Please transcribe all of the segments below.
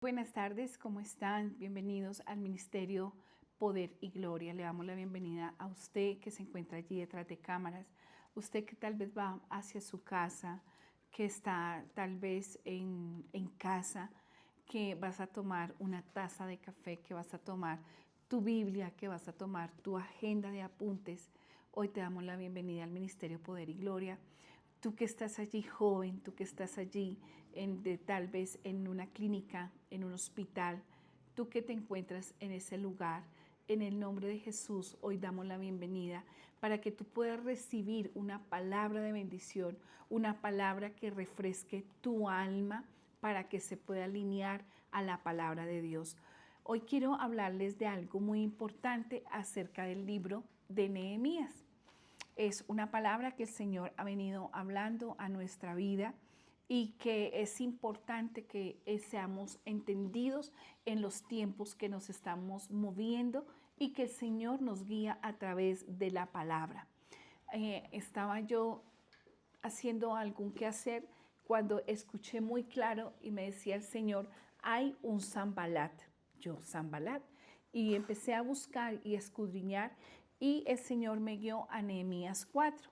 Buenas tardes, ¿cómo están? Bienvenidos al Ministerio Poder y Gloria. Le damos la bienvenida a usted que se encuentra allí detrás de cámaras, usted que tal vez va hacia su casa, que está tal vez en casa, que vas a tomar una taza de café, que vas a tomar tu Biblia, que vas a tomar tu agenda de apuntes. Hoy te damos la bienvenida al Ministerio Poder y Gloria. Tú que estás allí joven, tú que estás allí tal vez en una clínica, en un hospital, tú que te encuentras en ese lugar, en el nombre de Jesús, hoy damos la bienvenida para que tú puedas recibir una palabra de bendición, una palabra que refresque tu alma para que se pueda alinear a la palabra de Dios. Hoy quiero hablarles de algo muy importante acerca del libro de Nehemías. Es una palabra que el Señor ha venido hablando a nuestra vida y que es importante que seamos entendidos en los tiempos que nos estamos moviendo y que el Señor nos guía a través de la palabra. Estaba yo haciendo algún quehacer cuando escuché muy claro y me decía el Señor, hay un Sanbalat. Yo, Sanbalat. Y empecé a buscar y escudriñar y el Señor me guió a Nehemías 4.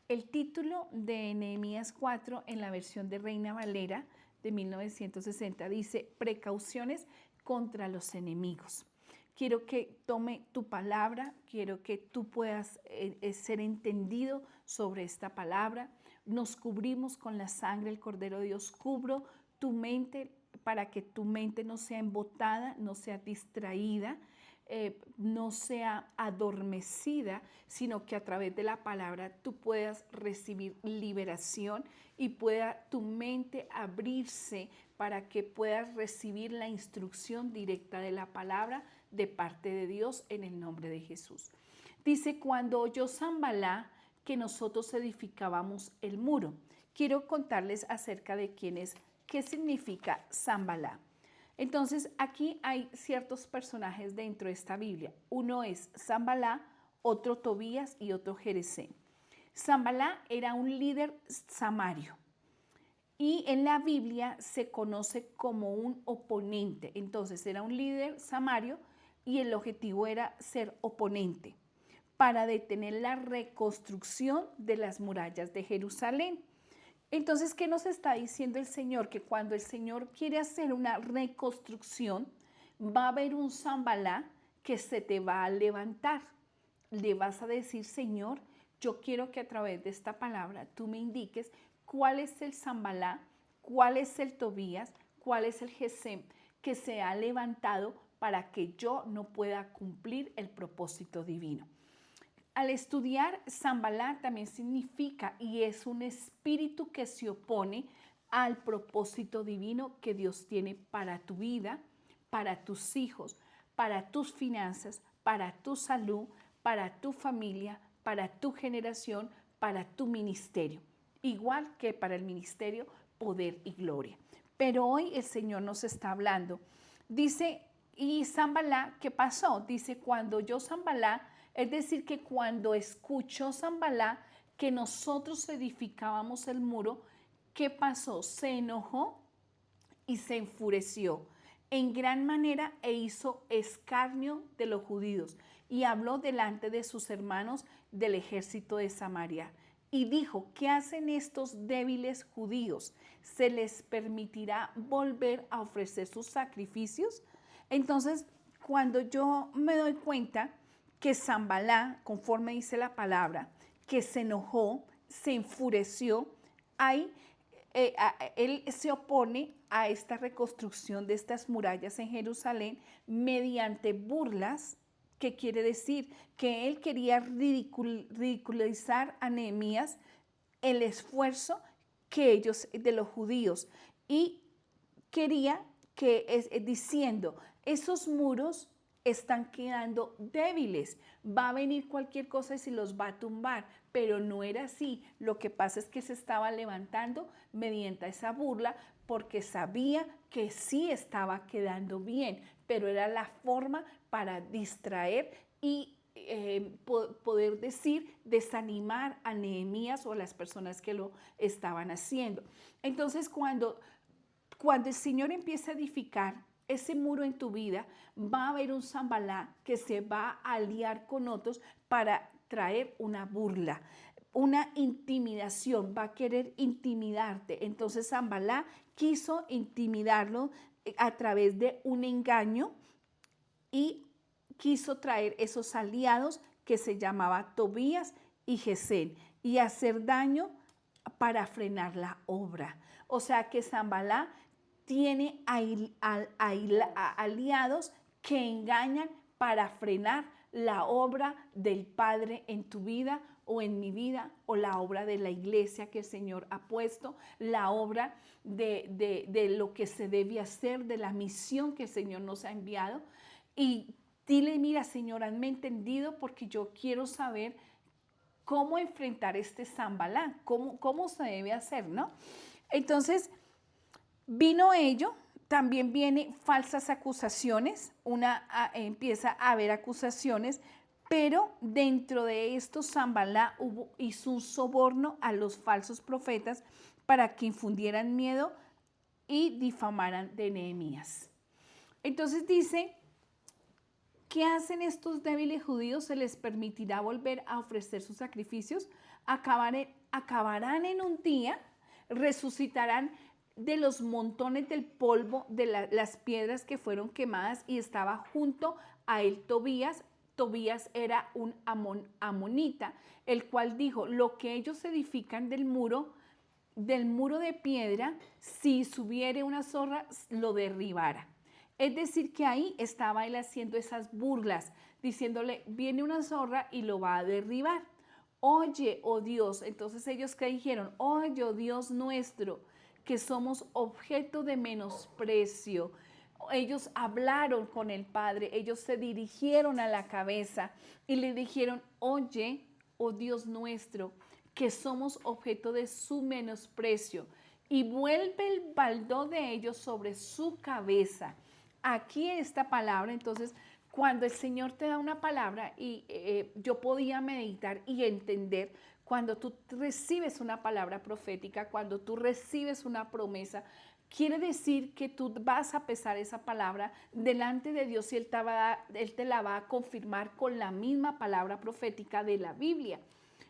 El título de Nehemías 4 en la versión de Reina Valera de 1960 dice precauciones contra los enemigos. Quiero que tome tu palabra, quiero que tú puedas ser entendido sobre esta palabra. Nos cubrimos con la sangre del Cordero de Dios. Cubro tu mente para que tu mente no sea embotada, no sea distraída, no sea adormecida, sino que a través de la palabra tú puedas recibir liberación y pueda tu mente abrirse para que puedas recibir la instrucción directa de la palabra de parte de Dios en el nombre de Jesús. Dice, cuando oyó Sanballat que nosotros edificábamos el muro. Quiero contarles acerca de qué significa Sanballat. Entonces, aquí hay ciertos personajes dentro de esta Biblia. Uno es Sanballat, otro Tobías y otro Geresem. Sanballat era un líder samario y en la Biblia se conoce como un oponente. Entonces, era un líder samario y el objetivo era ser oponente para detener la reconstrucción de las murallas de Jerusalén. Entonces, ¿qué nos está diciendo el Señor? Que cuando el Señor quiere hacer una reconstrucción, va a haber un Sanballat que se te va a levantar. Le vas a decir, Señor, yo quiero que a través de esta palabra tú me indiques cuál es el Sanballat, cuál es el Tobías, cuál es el Gesem que se ha levantado para que yo no pueda cumplir el propósito divino. Al estudiar Sanballat también significa y es un espíritu que se opone al propósito divino que Dios tiene para tu vida, para tus hijos, para tus finanzas, para tu salud, para tu familia, para tu generación, para tu ministerio. Igual que para el ministerio Poder y Gloria. Pero hoy el Señor nos está hablando. Dice, ¿y Sanballat qué pasó? Dice, cuando yo Sanballat, es decir, que cuando escuchó Sanballat que nosotros edificábamos el muro, ¿qué pasó? Se enojó y se enfureció en gran manera e hizo escarnio de los judíos y habló delante de sus hermanos del ejército de Samaria. Y dijo, ¿qué hacen estos débiles judíos? ¿Se les permitirá volver a ofrecer sus sacrificios? Entonces, cuando yo me doy cuenta que Sanballat, conforme dice la palabra, que se enojó, se enfureció, él se opone a esta reconstrucción de estas murallas en Jerusalén mediante burlas, que quiere decir que él quería ridiculizar a Nehemías el esfuerzo que ellos, de los judíos, y quería que, diciendo, esos muros están quedando débiles, va a venir cualquier cosa y se los va a tumbar, pero no era así. Lo que pasa es que se estaba levantando mediante esa burla porque sabía que sí estaba quedando bien, pero era la forma para distraer y poder decir, desanimar a Nehemías o a las personas que lo estaban haciendo. Entonces, cuando el Señor empieza a edificar ese muro en tu vida, va a haber un Sanballat que se va a aliar con otros para traer una burla, una intimidación, va a querer intimidarte. Entonces Sanballat quiso intimidarlo a través de un engaño y quiso traer esos aliados que se llamaba Tobías y Gesem y hacer daño para frenar la obra. O sea que Sanballat tiene aliados que engañan para frenar la obra del Padre en tu vida o en mi vida, o la obra de la iglesia que el Señor ha puesto, la obra de lo que se debe hacer, de la misión que el Señor nos ha enviado. Y dile, mira, Señor, hazme entendido porque yo quiero saber cómo enfrentar este Sanballat, cómo se debe hacer, ¿no? Entonces, vino ello, también vienen falsas acusaciones, empieza a haber acusaciones, pero dentro de esto Sanballat hizo un soborno a los falsos profetas para que infundieran miedo y difamaran de Nehemías. Entonces dice, ¿qué hacen estos débiles judíos? ¿Se les permitirá volver a ofrecer sus sacrificios? Acabarán en un día, resucitarán de los montones del polvo, de las piedras que fueron quemadas, y estaba junto a él Tobías. Tobías era un amonita, el cual dijo, lo que ellos edifican del muro de piedra, si subiere una zorra, lo derribara. Es decir, que ahí estaba él haciendo esas burlas, diciéndole, viene una zorra y lo va a derribar. Oye, oh Dios, entonces ellos que dijeron, oye, oh Dios nuestro, que somos objeto de menosprecio. Ellos hablaron con el Padre, ellos se dirigieron a la cabeza y le dijeron, oye, oh Dios nuestro, que somos objeto de su menosprecio, y vuelve el baldó de ellos sobre su cabeza. Aquí esta palabra, entonces, cuando el Señor te da una palabra, y yo podía meditar y entender, cuando tú recibes una palabra profética, cuando tú recibes una promesa, quiere decir que tú vas a pesar esa palabra delante de Dios y Él te la va a confirmar con la misma palabra profética de la Biblia.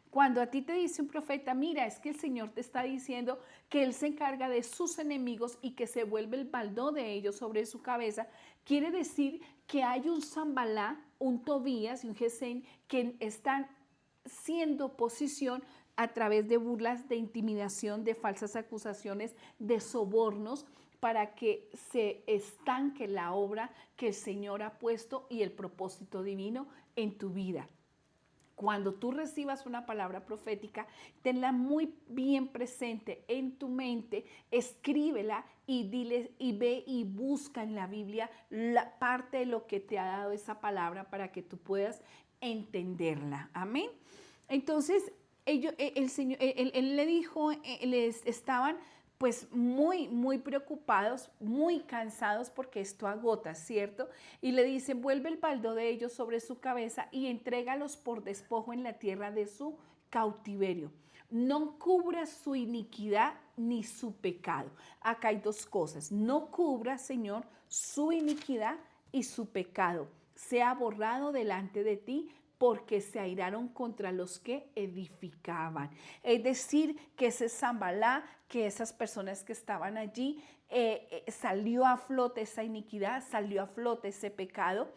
Cuando a ti te dice un profeta, mira, es que el Señor te está diciendo que Él se encarga de sus enemigos y que se vuelve el baldó de ellos sobre su cabeza, quiere decir que hay un Sanballat, un Tobías y un Gesem que están siendo oposición a través de burlas, de intimidación, de falsas acusaciones, de sobornos, para que se estanque la obra que el Señor ha puesto y el propósito divino en tu vida. Cuando tú recibas una palabra profética, tenla muy bien presente en tu mente, escríbela y dile y ve y busca en la Biblia la parte de lo que te ha dado esa palabra para que tú puedas entenderla. Amén. Entonces, el Señor, él le dijo, les estaban pues muy preocupados, muy cansados porque esto agota, ¿cierto? Y le dicen, vuelve el baldó de ellos sobre su cabeza y entrégalos por despojo en la tierra de su cautiverio. No cubra su iniquidad ni su pecado. Acá hay dos cosas. No cubra, Señor, su iniquidad y su pecado. Sea borrado delante de ti, porque se airaron contra los que edificaban. Es decir, que ese Sanballat, que esas personas que estaban allí, salió a flote esa iniquidad, salió a flote ese pecado,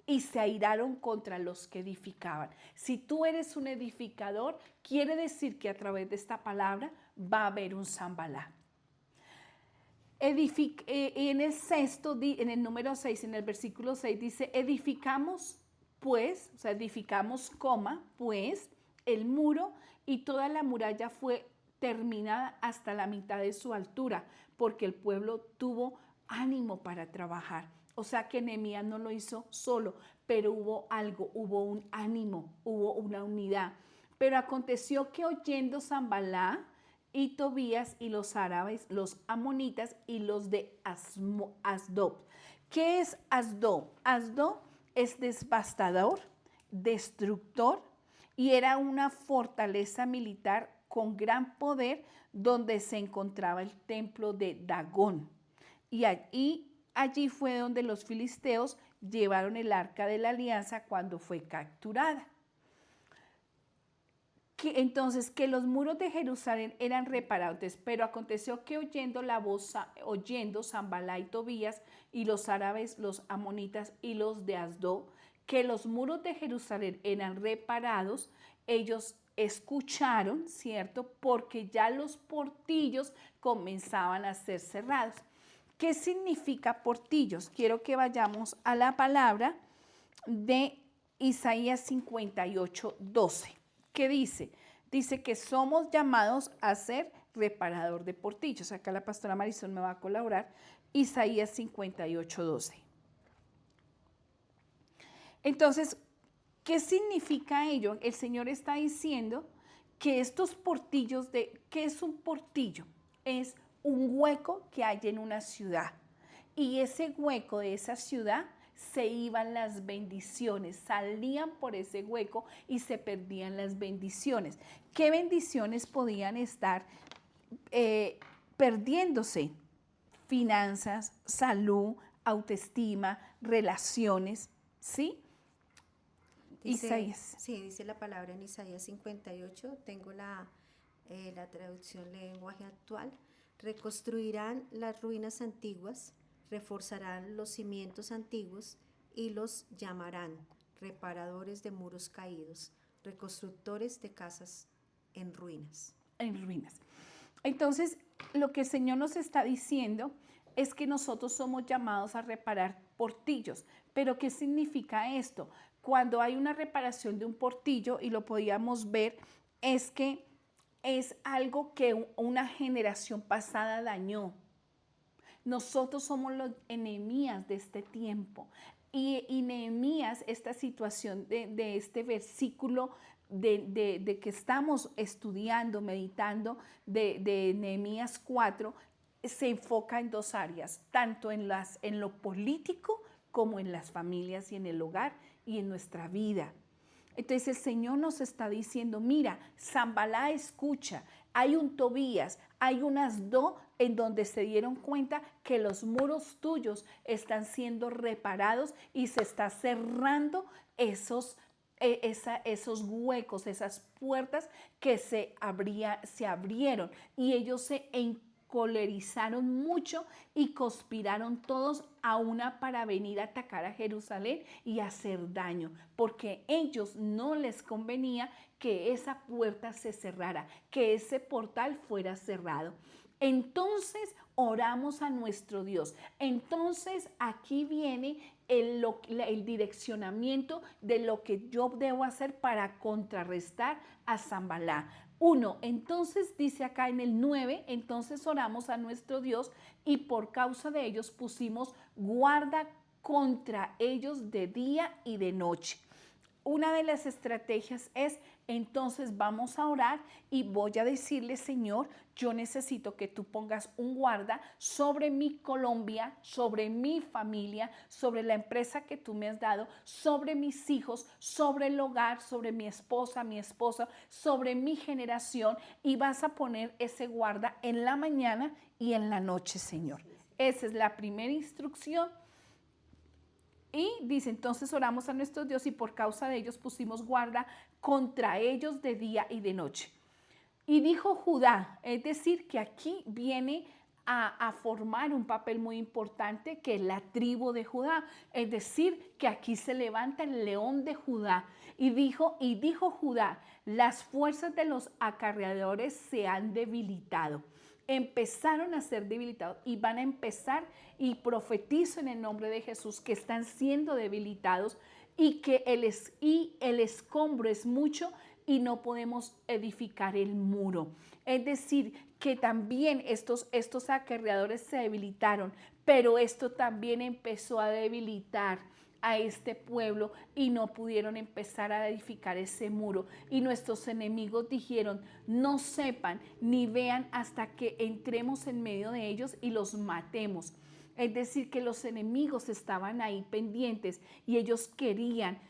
y se airaron contra los que edificaban. Si tú eres un edificador, quiere decir que a través de esta palabra va a haber un Sanballat. En el sexto, en el número 6, en el versículo 6 dice, edificamos pues, o sea, edificamos, pues, el muro, y toda la muralla fue terminada hasta la mitad de su altura, porque el pueblo tuvo ánimo para trabajar. O sea que Nehemías no lo hizo solo, pero hubo algo, hubo un ánimo, hubo una unidad. Pero aconteció que oyendo Sanballat y Tobías y los árabes, los amonitas y los de Asdod. ¿Qué es Asdod? Asdod es devastador, destructor, y era una fortaleza militar con gran poder donde se encontraba el templo de Dagón. Y allí allí fue donde los filisteos llevaron el arca de la alianza cuando fue capturada. Entonces, que los muros de Jerusalén eran reparados. Entonces, pero aconteció que oyendo Sanbalá y Tobías y los árabes, los amonitas y los de Asdod, que los muros de Jerusalén eran reparados, ellos escucharon, ¿cierto? Porque ya los portillos comenzaban a ser cerrados. ¿Qué significa portillos? Quiero que vayamos a la palabra de Isaías 58, 12. ¿Qué dice? Dice que somos llamados a ser reparador de portillos. Acá la pastora Marisol me va a colaborar. Isaías 58, 12. Entonces, ¿qué significa ello? El Señor está diciendo que estos portillos ¿qué es un portillo? Es un hueco que hay en una ciudad. Y ese hueco de esa ciudad se iban las bendiciones, salían por ese hueco y se perdían las bendiciones. ¿Qué bendiciones podían estar perdiéndose? Finanzas, salud, autoestima, relaciones, ¿sí? Isaías. Sí, dice la palabra en Isaías 58, tengo la traducción lenguaje actual. Reconstruirán las ruinas antiguas, reforzarán los cimientos antiguos y los llamarán reparadores de muros caídos, reconstructores de casas en ruinas. En ruinas. Entonces, lo que el Señor nos está diciendo es que nosotros somos llamados a reparar portillos. ¿Pero qué significa esto? Cuando hay una reparación de un portillo, y lo podíamos ver, es que es algo que una generación pasada dañó. Nosotros somos los Nehemías de este tiempo. Y Nehemías, esta situación de este versículo de que estamos estudiando, meditando, de Nehemías 4, se enfoca en dos áreas, tanto en lo político como en las familias y en el hogar y en nuestra vida. Entonces el Señor nos está diciendo, mira, Sanbalá escucha, hay un Tobías, hay un Asdod en donde se dieron cuenta que los muros tuyos están siendo reparados y se está cerrando esos huecos, esas puertas que se abrieron y ellos se encolerizaron mucho y conspiraron todos a una para venir a atacar a Jerusalén y hacer daño, porque ellos no les convenía que esa puerta se cerrara, que ese portal fuera cerrado. Entonces oramos a nuestro Dios. Entonces aquí viene el direccionamiento de lo que yo debo hacer para contrarrestar a Sanbalá. 1, entonces dice acá en el 9, entonces oramos a nuestro Dios y por causa de ellos pusimos guarda contra ellos de día y de noche. Una de las estrategias es, entonces vamos a orar y voy a decirle, Señor, yo necesito que tú pongas un guarda sobre mi Colombia, sobre mi familia, sobre la empresa que tú me has dado, sobre mis hijos, sobre el hogar, sobre mi esposa, mi esposo, sobre mi generación, y vas a poner ese guarda en la mañana y en la noche, Señor. Esa es la primera instrucción. Y dice, entonces oramos a nuestro Dios y por causa de ellos pusimos guarda contra ellos de día y de noche. Y dijo Judá, es decir, que aquí viene a formar un papel muy importante, que es la tribu de Judá. Es decir, que aquí se levanta el león de Judá. Y dijo Judá, las fuerzas de los acarreadores se han debilitado. Empezaron a ser debilitados y van a empezar, y profetizo en el nombre de Jesús, que están siendo debilitados y que el escombro es mucho y no podemos edificar el muro. Es decir, que también estos acarreadores se debilitaron, pero esto también empezó a debilitar a este pueblo y no pudieron empezar a edificar ese muro. Y nuestros enemigos dijeron, no sepan ni vean hasta que entremos en medio de ellos y los matemos. Es decir, que los enemigos estaban ahí pendientes y ellos querían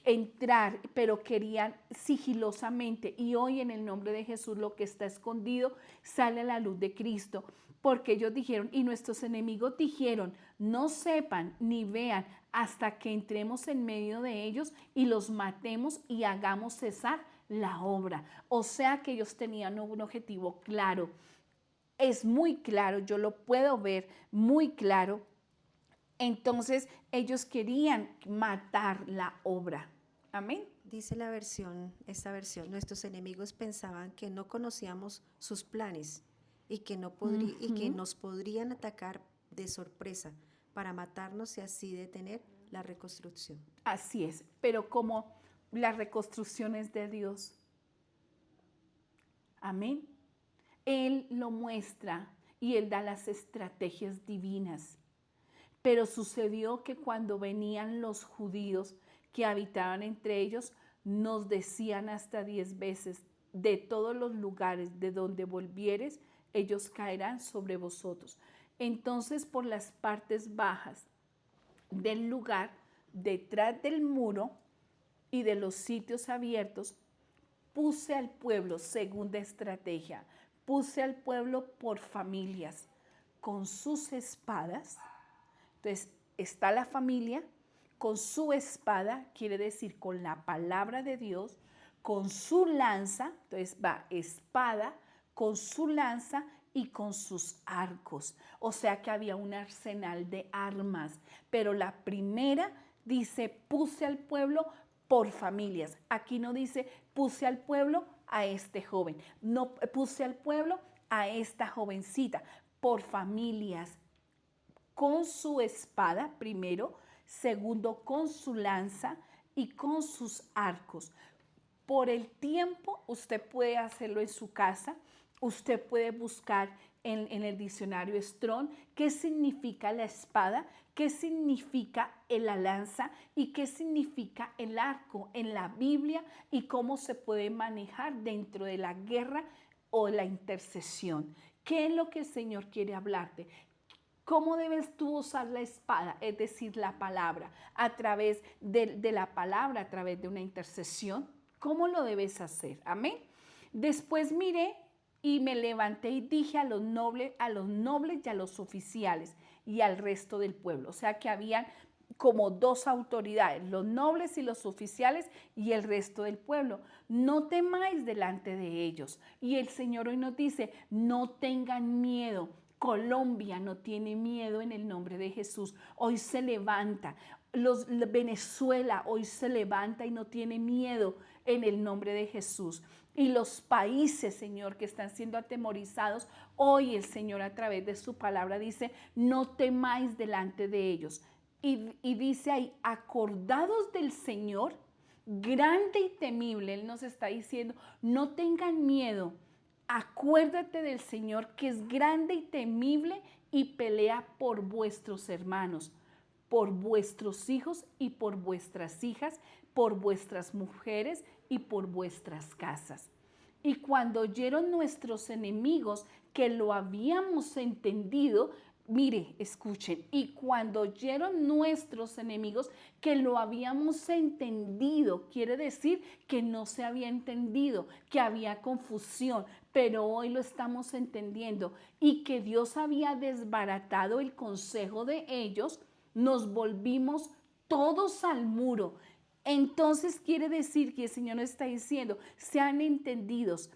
entrar, pero querían sigilosamente. Y hoy en el nombre de Jesús lo que está escondido sale a la luz de Cristo. porque ellos dijeron, y nuestros enemigos dijeron, no sepan ni vean hasta que entremos en medio de ellos y los matemos y hagamos cesar la obra. O sea que ellos tenían un objetivo claro. Es muy claro, yo lo puedo ver muy claro. Entonces ellos querían matar la obra. Amén. Dice esta versión, nuestros enemigos pensaban que no conocíamos sus planes y que, y que nos podrían atacar de sorpresa para matarnos y así detener la reconstrucción. Así es, pero como la reconstrucción es de Dios. Amén. Él lo muestra y Él da las estrategias divinas. Pero sucedió que cuando venían los judíos que habitaban entre ellos, nos decían hasta 10 veces, de todos los lugares de donde volvieres, ellos caerán sobre vosotros. Entonces, por las partes bajas del lugar, detrás del muro y de los sitios abiertos, puse al pueblo, segunda estrategia, puse al pueblo por familias, con sus espadas. Entonces, está la familia con su espada, quiere decir con la palabra de Dios, con su lanza, entonces va espada, con su lanza y con sus arcos. O sea que había un arsenal de armas, pero la primera dice, puse al pueblo por familias. Aquí no dice, puse al pueblo a este joven, no puse al pueblo a esta jovencita, por familias, con su espada primero, segundo con su lanza y con sus arcos. Por el tiempo usted puede hacerlo en su casa, usted puede buscar en el diccionario Strong qué significa la espada, qué significa la lanza y qué significa el arco en la Biblia y cómo se puede manejar dentro de la guerra o la intercesión. ¿Qué es lo que el Señor quiere hablarte? ¿Cómo debes tú usar la espada? Es decir, la palabra, a través de la palabra, a través de una intercesión. ¿Cómo lo debes hacer? Amén. Después miré y me levanté y dije a los nobles y a los oficiales y al resto del pueblo. O sea que habían como dos autoridades, los nobles y los oficiales y el resto del pueblo. No temáis delante de ellos. Y el Señor hoy nos dice, no tengan miedo. Colombia no tiene miedo en el nombre de Jesús. Hoy se levanta. Venezuela hoy se levanta y no tiene miedo en el nombre de Jesús. Y los países, Señor, que están siendo atemorizados, hoy el Señor a través de su palabra dice, no temáis delante de ellos. Y dice ahí, acordados del Señor, grande y temible. Él nos está diciendo, no tengan miedo. Acuérdate del Señor que es grande y temible y pelea por vuestros hermanos, por vuestros hijos y por vuestras hijas, por vuestras mujeres y por vuestras casas. Y cuando oyeron nuestros enemigos que lo habíamos entendido, mire, escuchen, y cuando oyeron nuestros enemigos que lo habíamos entendido, quiere decir que no se había entendido, que había confusión, pero hoy lo estamos entendiendo y que Dios había desbaratado el consejo de ellos, nos volvimos todos al muro. Entonces quiere decir que el Señor nos está diciendo, sean entendidos,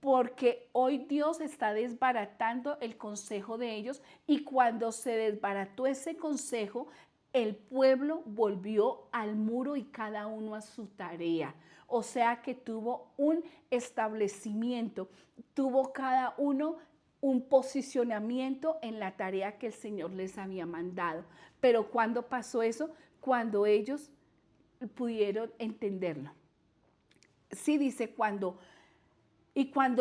porque hoy Dios está desbaratando el consejo de ellos y cuando se desbarató ese consejo, el pueblo volvió al muro y cada uno a su tarea. O sea que tuvo un establecimiento, tuvo cada uno un posicionamiento en la tarea que el Señor les había mandado. Pero ¿cuándo pasó eso? Cuando ellos pudieron entenderlo. Sí, dice cuando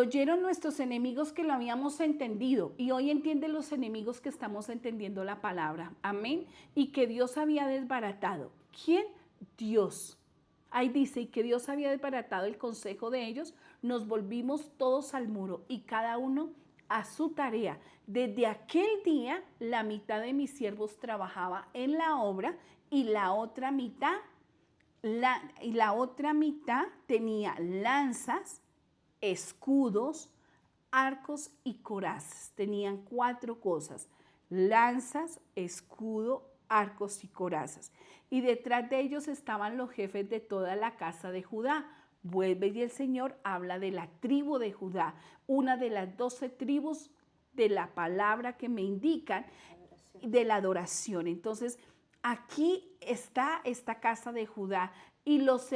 oyeron nuestros enemigos que lo habíamos entendido, y hoy entienden los enemigos que estamos entendiendo la palabra, amén, y que Dios había desbaratado. ¿Quién? Dios. Ahí dice, y que Dios había desbaratado el consejo de ellos, nos volvimos todos al muro y cada uno a su tarea. Desde aquel día, la mitad de mis siervos trabajaba en la obra y la otra mitad tenía lanzas, escudos, arcos y corazas. Tenían 4 cosas: lanzas, escudo, arcos y corazas. Y detrás de ellos estaban los jefes de toda la casa de Judá. Vuelve y el Señor habla de la tribu de Judá, una de las 12 tribus de la palabra que me indican de la adoración. Entonces, aquí está esta casa de Judá y los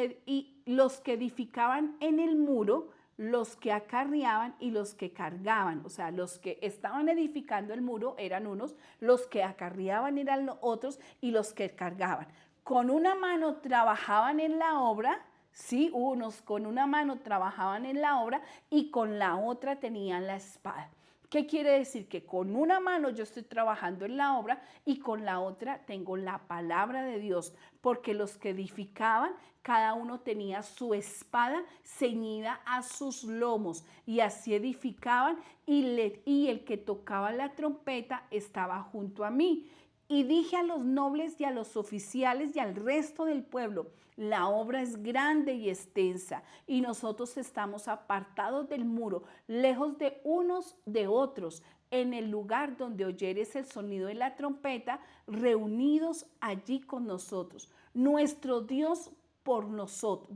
que edificaban en el muro, los que acarreaban y los que cargaban. O sea, los que estaban edificando el muro eran unos, los que acarreaban eran otros y los que cargaban. Con una mano trabajaban en la obra, sí, unos con una mano trabajaban en la obra y con la otra tenían la espada. ¿Qué quiere decir? Que con una mano yo estoy trabajando en la obra y con la otra tengo la palabra de Dios, porque los que edificaban, cada uno tenía su espada ceñida a sus lomos y así edificaban y el que tocaba la trompeta estaba junto a mí. Y dije a los nobles y a los oficiales y al resto del pueblo: la obra es grande y extensa, y nosotros estamos apartados del muro, lejos de unos de otros, en el lugar donde oyeres el sonido de la trompeta, reunidos allí con nosotros. Nuestro Dios por nosotros,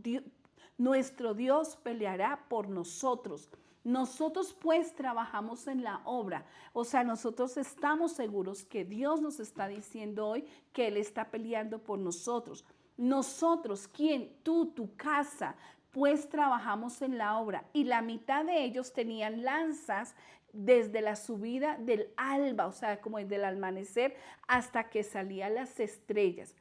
nuestro Dios peleará por nosotros. Nosotros pues trabajamos en la obra, o sea, nosotros estamos seguros que Dios nos está diciendo hoy que Él está peleando por nosotros. Nosotros, ¿quién? Tú, tu casa, pues trabajamos en la obra. Y la mitad de ellos tenían lanzas desde la subida del alba, o sea, como desde el amanecer hasta que salían las estrellas.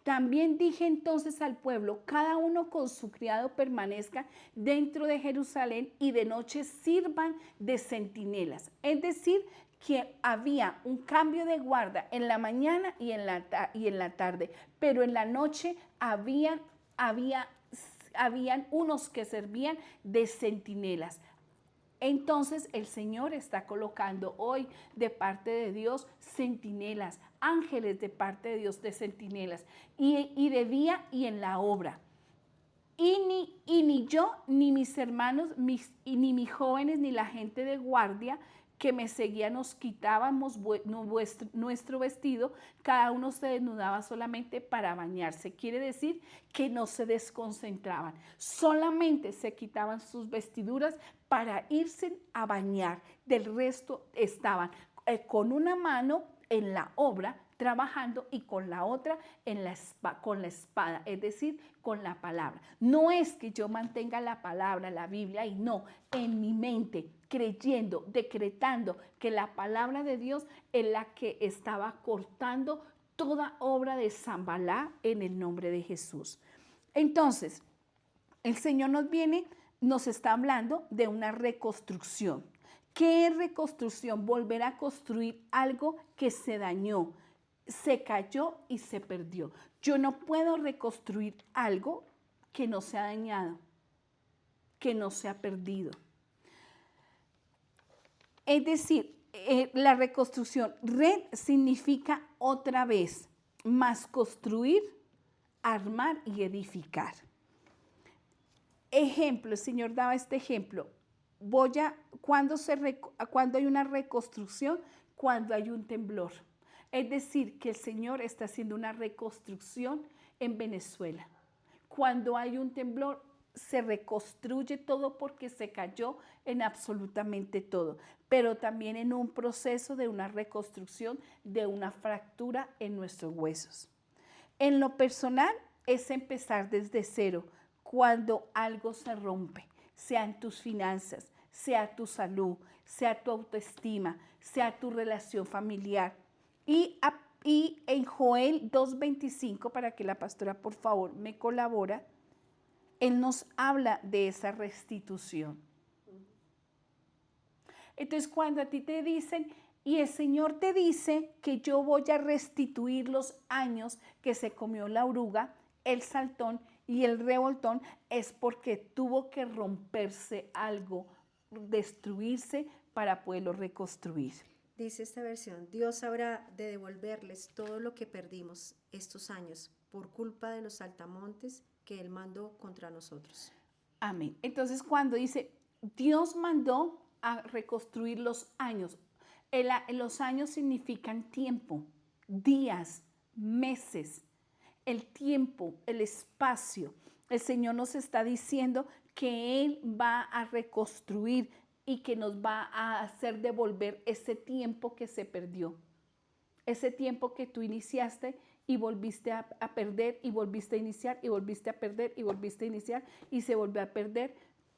También dije entonces al pueblo: cada uno con su criado permanezca dentro de Jerusalén y de noche sirvan de centinelas. Es decir, que había un cambio de guarda en la mañana y en la tarde, pero en la noche habían unos que servían de centinelas. Entonces el Señor está colocando hoy de parte de Dios centinelas, ángeles de parte de Dios de centinelas, y de día y en la obra. Y ni yo, ni mis hermanos, ni mis jóvenes, ni la gente de guardia que me seguía nos quitábamos nuestro vestido, cada uno se desnudaba solamente para bañarse. Quiere decir que no se desconcentraban, solamente se quitaban sus vestiduras para irse a bañar. Del resto estaban con una mano en la obra trabajando y con la otra con la espada, es decir, con la palabra. No es que yo mantenga la palabra, la Biblia, y no, en mi mente, creyendo, decretando que la palabra de Dios es la que estaba cortando toda obra de Zambalá en el nombre de Jesús. Entonces, el Señor nos está hablando de una reconstrucción. ¿Qué es reconstrucción? Volver a construir algo que se dañó, se cayó y se perdió. Yo no puedo reconstruir algo que no se ha dañado, que no se ha perdido. Es decir, la reconstrucción, significa otra vez, más construir, armar y edificar. Ejemplo, el Señor daba este ejemplo. Cuando hay una reconstrucción, cuando hay un temblor. Es decir, que el Señor está haciendo una reconstrucción en Venezuela. Cuando hay un temblor, se reconstruye todo porque se cayó en absolutamente todo, pero también en un proceso de una reconstrucción de una fractura en nuestros huesos. En lo personal es empezar desde cero cuando algo se rompe, sea en tus finanzas, sea tu salud, sea tu autoestima, sea tu relación familiar. Y en Joel 2:25, para que la pastora por favor me colabora, Él nos habla de esa restitución. Entonces, cuando a ti te dicen, y el Señor te dice que yo voy a restituir los años que se comió la oruga, el saltón y el revoltón, es porque tuvo que romperse algo, destruirse para poderlo reconstruir. Dice esta versión: Dios habrá de devolverles todo lo que perdimos estos años por culpa de los saltamontes que Él mandó contra nosotros. Amén. Entonces, cuando dice Dios mandó a reconstruir los años. Los años significan tiempo, días, meses, el tiempo, el espacio. El Señor nos está diciendo que Él va a reconstruir y que nos va a hacer devolver ese tiempo que se perdió. Ese tiempo que tú iniciaste y volviste a perder y volviste a iniciar y volviste a perder y volviste a iniciar y se volvió a perder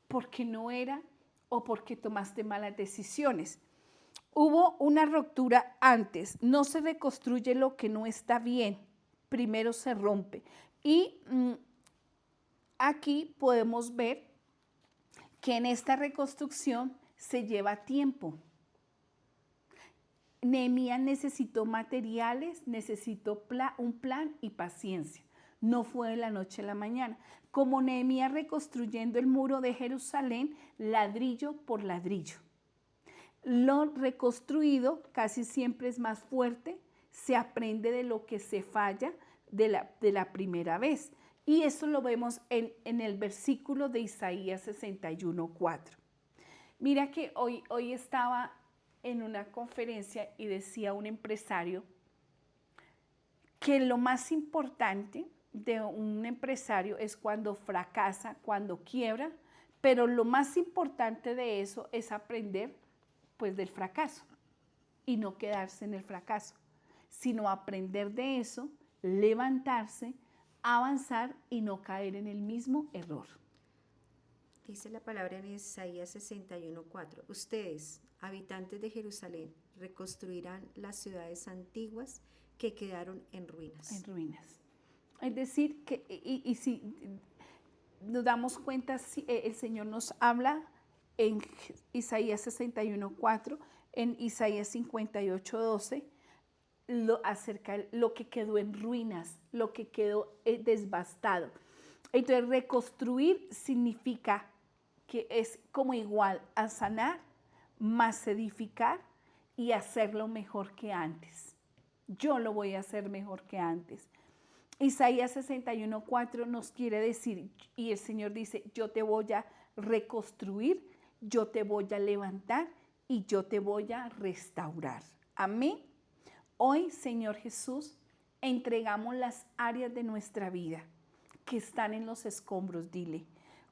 porque no era o porque tomaste malas decisiones. Hubo una ruptura antes, no se reconstruye lo que no está bien, primero se rompe. Y aquí podemos ver que en esta reconstrucción se lleva tiempo. Nehemías necesitó materiales, necesitó un plan y paciencia. No fue de la noche a la mañana. Como Nehemías reconstruyendo el muro de Jerusalén, ladrillo por ladrillo. Lo reconstruido casi siempre es más fuerte, se aprende de lo que se falla de la primera vez. Y eso lo vemos en el versículo de Isaías 61:4. Mira que hoy estaba en una conferencia y decía un empresario que lo más importante de un empresario es cuando fracasa, cuando quiebra, pero lo más importante de eso es aprender pues del fracaso y no quedarse en el fracaso, sino aprender de eso, levantarse, avanzar y no caer en el mismo error. Dice la palabra en Isaías 61:4. Ustedes, habitantes de Jerusalén, reconstruirán las ciudades antiguas que quedaron en ruinas. En ruinas. Es decir, que y si nos damos cuenta, el Señor nos habla en Isaías 61:4, en Isaías 58:12, acerca de lo que quedó en ruinas, lo que quedó devastado. Entonces, reconstruir significa que es como igual a sanar, más edificar y hacerlo mejor que antes. Yo lo voy a hacer mejor que antes. Isaías 61:4 nos quiere decir, y el Señor dice, yo te voy a reconstruir, yo te voy a levantar y yo te voy a restaurar. Amén. Hoy, Señor Jesús, entregamos las áreas de nuestra vida que están en los escombros, dile.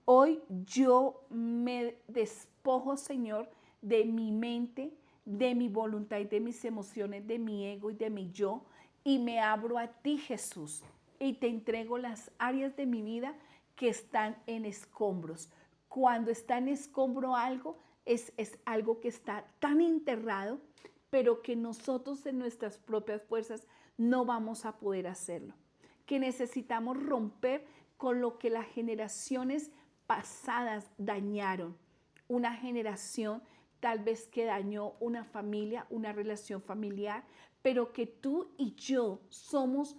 Hoy yo me despojo, Señor, de mi mente, de mi voluntad y de mis emociones, de mi ego y de mi yo, y me abro a ti, Jesús, y te entrego las áreas de mi vida que están en escombros. Cuando está en escombro algo, es algo que está tan enterrado, pero que nosotros en nuestras propias fuerzas no vamos a poder hacerlo. Que necesitamos romper con lo que las generaciones pasadas dañaron. Una generación tal vez que dañó una familia, una relación familiar, pero que tú y yo somos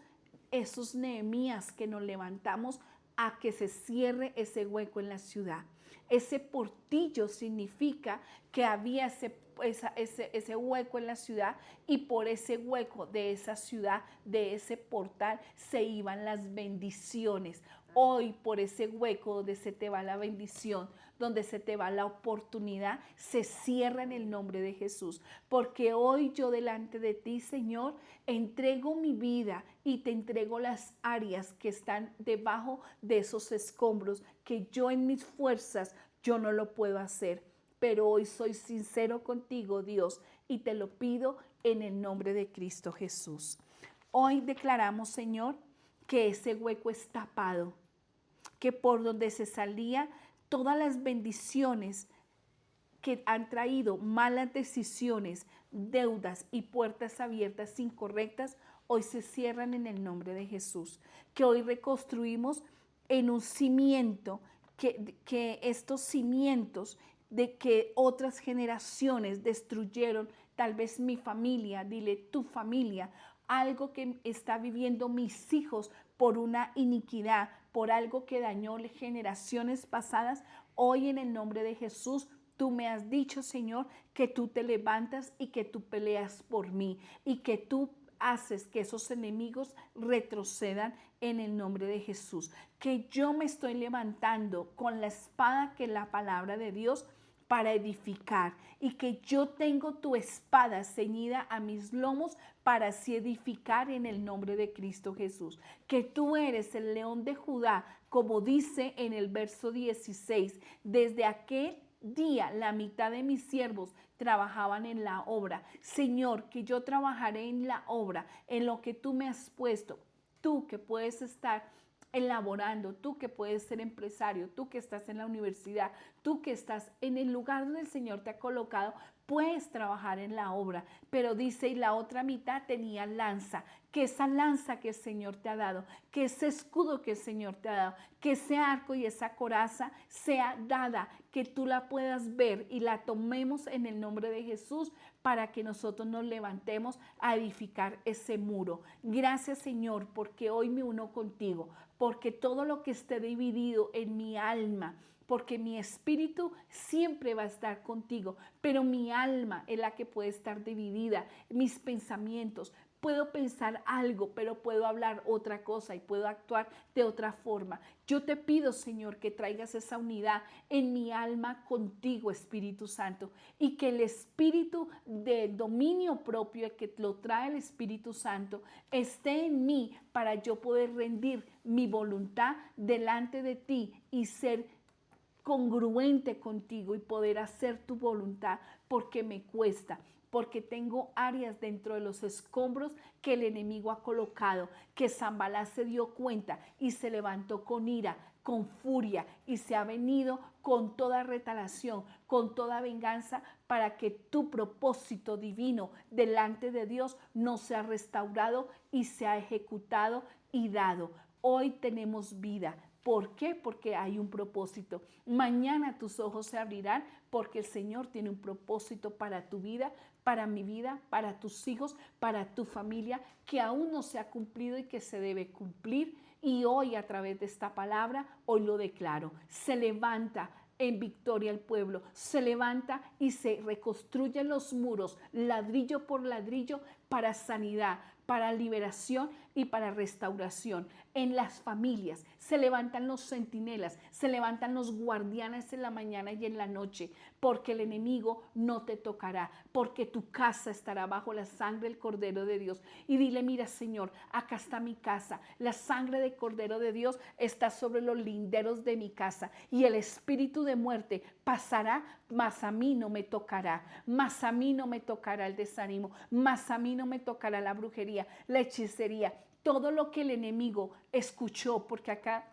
esos Nehemías que nos levantamos a que se cierre ese hueco en la ciudad. Ese portillo significa que había ese hueco en la ciudad y por ese hueco de esa ciudad, de ese portal, se iban las bendiciones. Hoy por ese hueco donde se te va la bendición, donde se te va la oportunidad, se cierra en el nombre de Jesús. Porque hoy yo delante de ti, Señor, entrego mi vida y te entrego las áreas que están debajo de esos escombros, que yo en mis fuerzas yo no lo puedo hacer. Pero hoy soy sincero contigo, Dios, y te lo pido en el nombre de Cristo Jesús. Hoy declaramos, Señor, que ese hueco es tapado, que por donde se salía todas las bendiciones que han traído malas decisiones, deudas y puertas abiertas incorrectas, hoy se cierran en el nombre de Jesús. Que hoy reconstruimos en un cimiento, que estos cimientos de que otras generaciones destruyeron, tal vez mi familia, dile tu familia, algo que está viviendo mis hijos por una iniquidad, por algo que dañó generaciones pasadas, hoy en el nombre de Jesús, tú me has dicho, Señor, que tú te levantas y que tú peleas por mí y que tú haces que esos enemigos retrocedan en el nombre de Jesús. Que yo me estoy levantando con la espada que es la palabra de Dios para edificar y que yo tengo tu espada ceñida a mis lomos para así edificar en el nombre de Cristo Jesús. Que tú eres el león de Judá, como dice en el verso 16, desde aquel día la mitad de mis siervos trabajaban en la obra. Señor, que yo trabajaré en la obra, en lo que tú me has puesto. Tú que puedes estar elaborando, tú que puedes ser empresario, tú que estás en la universidad, tú que estás en el lugar donde el Señor te ha colocado, puedes trabajar en la obra. Pero dice, y la otra mitad tenía lanza, que esa lanza que el Señor te ha dado, que ese escudo que el Señor te ha dado, que ese arco y esa coraza sea dada, que tú la puedas ver y la tomemos en el nombre de Jesús para que nosotros nos levantemos a edificar ese muro. Gracias, Señor, porque hoy me uno contigo, porque todo lo que esté dividido en mi alma, porque mi espíritu siempre va a estar contigo, pero mi alma es la que puede estar dividida, mis pensamientos. Puedo pensar algo, pero puedo hablar otra cosa y puedo actuar de otra forma. Yo te pido, Señor, que traigas esa unidad en mi alma contigo, Espíritu Santo, y que el espíritu del dominio propio, que lo trae el Espíritu Santo, esté en mí para yo poder rendir mi voluntad delante de ti y ser congruente contigo y poder hacer tu voluntad, porque me cuesta, porque tengo áreas dentro de los escombros que el enemigo ha colocado, que Sanballat se dio cuenta y se levantó con ira, con furia, y se ha venido con toda retaliación, con toda venganza, para que tu propósito divino delante de Dios no sea restaurado y sea ejecutado y dado. Hoy tenemos vida. ¿Por qué? Porque hay un propósito. Mañana tus ojos se abrirán porque el Señor tiene un propósito para tu vida, para mi vida, para tus hijos, para tu familia, que aún no se ha cumplido y que se debe cumplir. Y hoy, a través de esta palabra, hoy lo declaro. Se levanta en victoria el pueblo, se levanta y se reconstruyen los muros, ladrillo por ladrillo, para sanidad, para liberación y para restauración. En las familias se levantan los centinelas, se levantan los guardianes en la mañana y en la noche, porque el enemigo no te tocará, porque tu casa estará bajo la sangre del Cordero de Dios. Y dile, mira, Señor, acá está mi casa, la sangre del Cordero de Dios está sobre los linderos de mi casa, y el espíritu de muerte pasará, mas a mí no me tocará, mas a mí no me tocará el desánimo, mas a mí no me tocará la brujería, la hechicería, todo lo que el enemigo escuchó, porque acá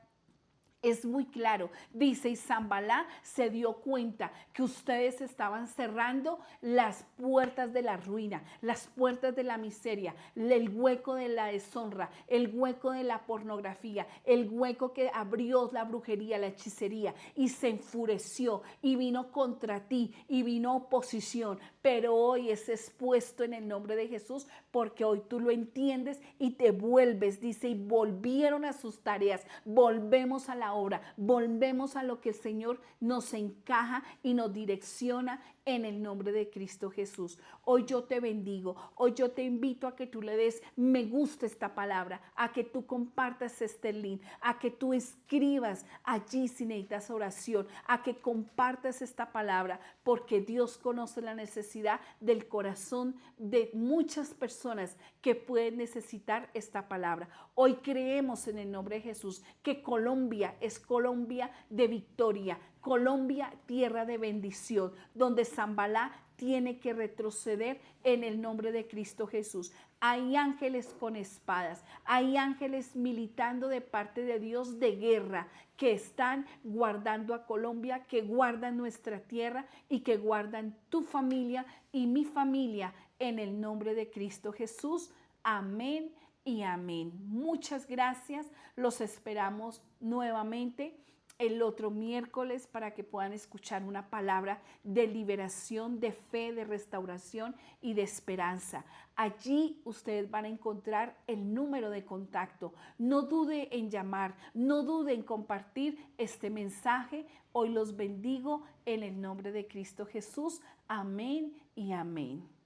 es muy claro, dice, y Sanballat se dio cuenta que ustedes estaban cerrando las puertas de la ruina, las puertas de la miseria, el hueco de la deshonra, el hueco de la pornografía, el hueco que abrió la brujería, la hechicería, y se enfureció y vino contra ti y vino oposición. Pero hoy es expuesto en el nombre de Jesús, porque hoy tú lo entiendes y te vuelves, dice, y volvieron a sus tareas, volvemos a la obra, volvemos a lo que el Señor nos encaja y nos direcciona en el nombre de Cristo Jesús. Hoy yo te bendigo, hoy yo te invito a que tú le des me gusta esta palabra, a que tú compartas este link, a que tú escribas allí si necesitas oración, a que compartas esta palabra, porque Dios conoce la necesidad del corazón de muchas personas que pueden necesitar esta palabra. Hoy creemos en el nombre de Jesús que Colombia es Colombia de victoria, Colombia, tierra de bendición, donde Sanballat tiene que retroceder en el nombre de Cristo Jesús. Hay ángeles con espadas, hay ángeles militando de parte de Dios de guerra, que están guardando a Colombia, que guardan nuestra tierra y que guardan tu familia y mi familia en el nombre de Cristo Jesús. Amén y amén. Muchas gracias. Los esperamos nuevamente el otro miércoles para que puedan escuchar una palabra de liberación, de fe, de restauración y de esperanza. Allí ustedes van a encontrar el número de contacto. No dude en llamar, no dude en compartir este mensaje. Hoy los bendigo en el nombre de Cristo Jesús. Amén y amén.